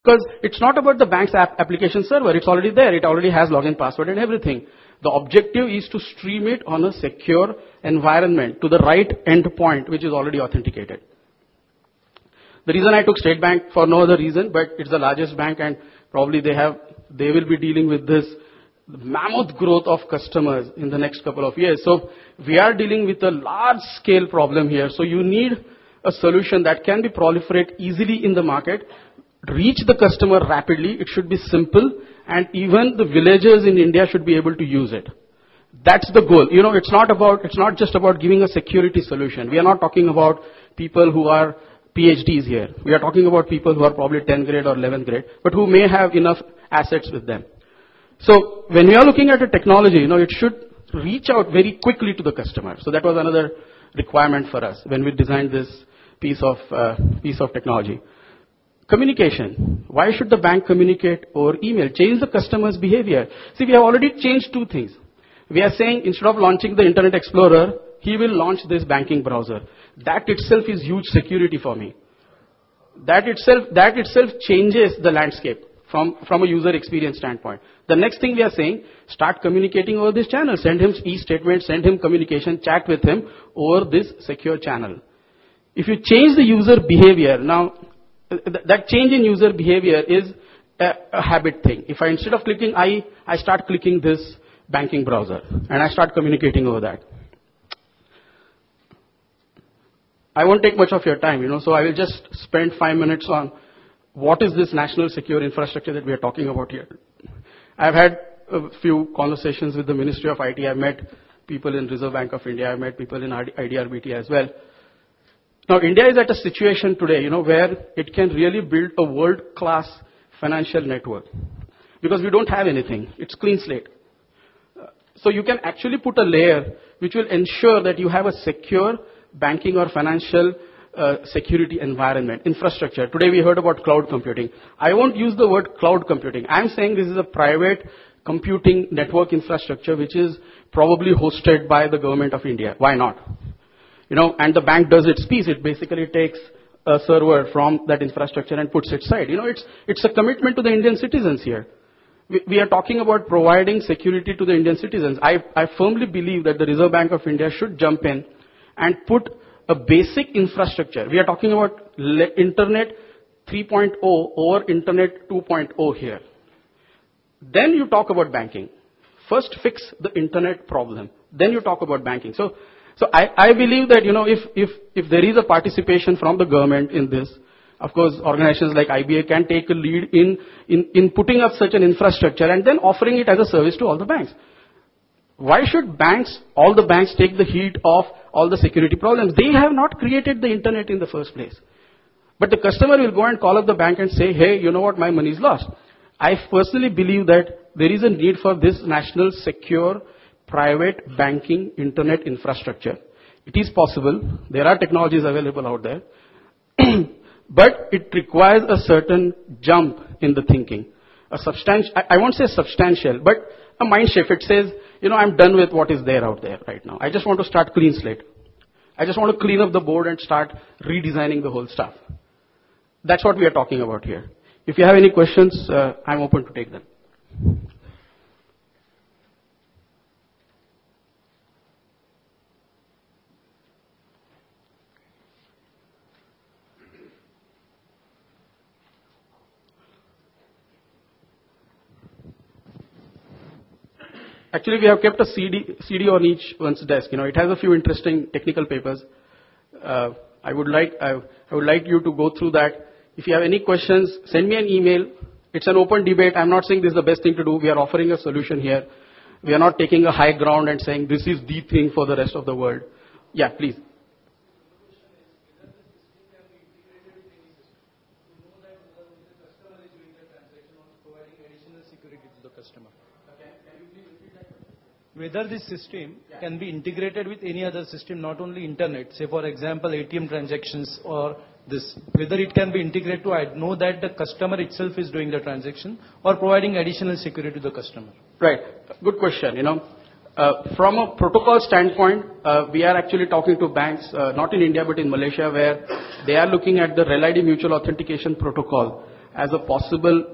Because it's not about the bank's application server. It's already there. It already has login password and everything. The objective is to stream it on a secure environment to the right endpoint, which is already authenticated. The reason I took State Bank for no other reason, but it's the largest bank and probably they will be dealing with this mammoth growth of customers in the next couple of years. So we are dealing with a large scale problem here. So you need a solution that can be proliferate easily in the market, reach the customer rapidly. It should be simple, and even the villagers in India should be able to use it. That's the goal. You know, it's not just about giving a security solution. We are not talking about people who are PhDs here. We are talking about people who are probably 10th grade or 11th grade, but who may have enough assets with them. So when we are looking at a technology, you know, it should reach out very quickly to the customer. So that was another requirement for us when we designed this piece of technology. Communication. Why should the bank communicate over email? Change the customer's behavior. See, we have already changed two things. We are saying instead of launching the Internet Explorer, he will launch this banking browser. That itself is huge security for me. That itself changes the landscape from a user experience standpoint. The next thing we are saying, start communicating over this channel. Send him e-statement, send him communication, chat with him over this secure channel. If you change the user behavior, now that change in user behavior is a habit thing. If instead of clicking I start clicking this banking browser and I start communicating over that. I won't take much of your time, you know, so I will just spend 5 minutes on what is this national secure infrastructure that we are talking about here. I've had a few conversations with the Ministry of IT. I've met people in Reserve Bank of India. I've met people in IDRBT as well. Now, India is at a situation today, you know, where it can really build a world-class financial network. Because we don't have anything. It's clean slate. So you can actually put a layer which will ensure that you have a secure banking or financial security environment, infrastructure. Today we heard about cloud computing. I won't use the word cloud computing. I'm saying this is a private computing network infrastructure which is probably hosted by the government of India. Why not? You know, and the bank does its piece. It basically takes a server from that infrastructure and puts it aside. You know, it's a commitment to the Indian citizens here. We are talking about providing security to the Indian citizens. I firmly believe that the Reserve Bank of India should jump in and put a basic infrastructure. We are talking about Internet 3.0 over Internet 2.0 here. Then you talk about banking. First fix the Internet problem. Then you talk about banking. So I believe that, you know, if there is a participation from the government in this, of course, organizations like IBA can take a lead in putting up such an infrastructure and then offering it as a service to all the banks. Why should all the banks take the heat of all the security problems? They have not created the internet in the first place. But the customer will go and call up the bank and say, hey, you know what, my money is lost. I personally believe that there is a need for this national secure private banking internet infrastructure. It is possible. There are technologies available out there. But it requires a certain jump in the thinking. I won't say substantial, but a mind shift. It says, you know, I'm done with what is there out there right now. I just want to start clean slate. I just want to clean up the board and start redesigning the whole stuff. That's what we are talking about here. If you have any questions, I'm open to take them. Actually, we have kept a CD on each one's desk. You know, it has a few interesting technical papers. I would like you to go through that. If you have any questions, send me an email. It's an open debate. I'm not saying this is the best thing to do. We are offering a solution here. We are not taking a high ground and saying this is the thing for the rest of the world. Yeah, please. Whether this system can be integrated with any other system, not only internet, say for example ATM transactions or this, whether it can be integrated to know that the customer itself is doing the transaction or providing additional security to the customer. Right, good question. You know, from a protocol standpoint, we are actually talking to banks, not in India but in Malaysia, where they are looking at the Rel-ID mutual authentication protocol. as a possible